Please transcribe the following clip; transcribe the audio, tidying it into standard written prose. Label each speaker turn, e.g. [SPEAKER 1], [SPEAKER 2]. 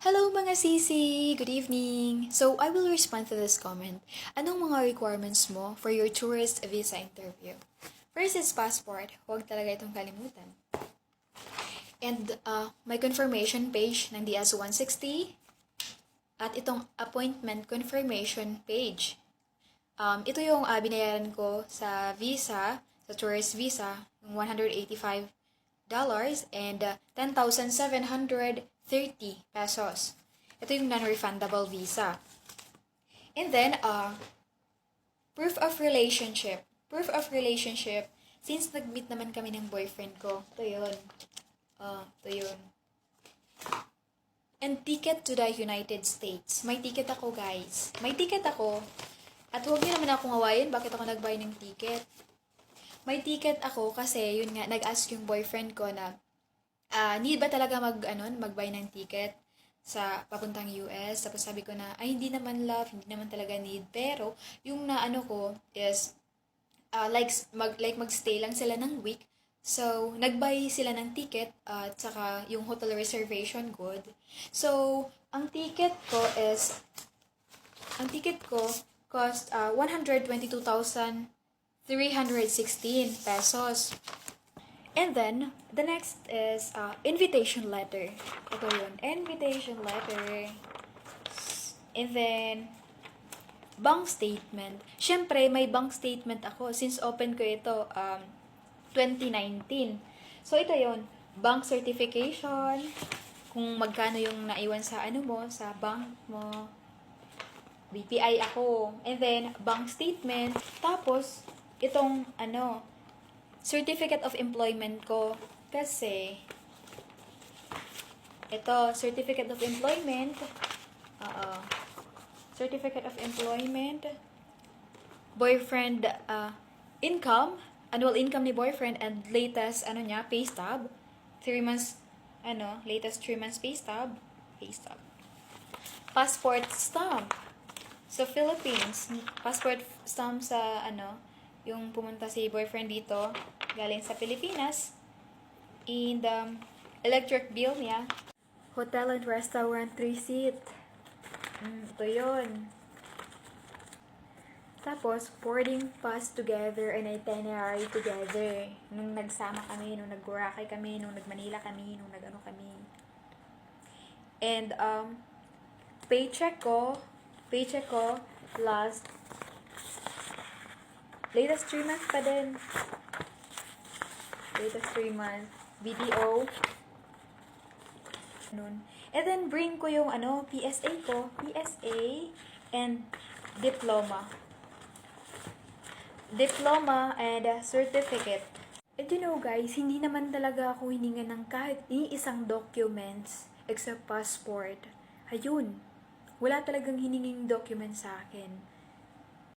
[SPEAKER 1] Hello mga sisi! Good evening! So, I will respond to this comment. Anong mga requirements mo for your tourist visa interview? First is passport. Huwag talaga itong kalimutan. And my confirmation page ng DS-160 at itong appointment confirmation page. Ito yung binayaran ko sa visa, sa tourist visa, ng $185 and 10,730 pesos. Ito yung non-refundable visa. And then, proof of relationship. Proof of relationship, since nag-meet naman kami ng boyfriend ko, ito yun. Ito yun. And ticket to the United States. May ticket ako, guys. May ticket ako. At huwag niyo naman akong awayin, bakit ako nag-buy ng ticket. May ticket ako kasi, yun nga, nag-ask yung boyfriend ko na, need ba talaga mag-buy ng ticket sa papuntang US? Tapos sabi ko na, ay hindi naman love, hindi naman talaga need. Pero, yung naano ko is, magstay lang sila ng week. So, nag-buy sila ng ticket at saka yung hotel reservation good. So, ang ticket ko cost 122,316 pesos. And then, the next is invitation letter. Ito yun, invitation letter. And then, bank statement. Siyempre, may bank statement ako since open ko ito 2019. So, ito yun, bank certification, kung magkano yung naiwan sa sa bank mo. BPI ako. And then, bank statement. Tapos, itong certificate of employment ko. Kasi, ito, certificate of employment. Certificate of employment. Boyfriend income. Annual income ni boyfriend and latest, pay stub. 3 months, latest 3 months pay stub. Pay stub. Passport stamp. Sa Philippines, passport stamp sa yung pumunta si boyfriend dito, galing sa Pilipinas. And electric bill niya. Hotel and restaurant receipt. Ito yun. Tapos, boarding pass together and itinerary together. Nung nagsama kami, nung nag-Boracay kami, nung nag-Manila kami, nung nag-ano kami. And, paycheck ko, latest 3 months pa din. Latest 3 months. BDO. Nun. And then, bring ko yung PSA ko. PSA and diploma. Diploma and certificate. And you know guys, hindi naman talaga ako hininga ng kahit isang documents except passport. Ayun. Wala talagang hininging document sa akin.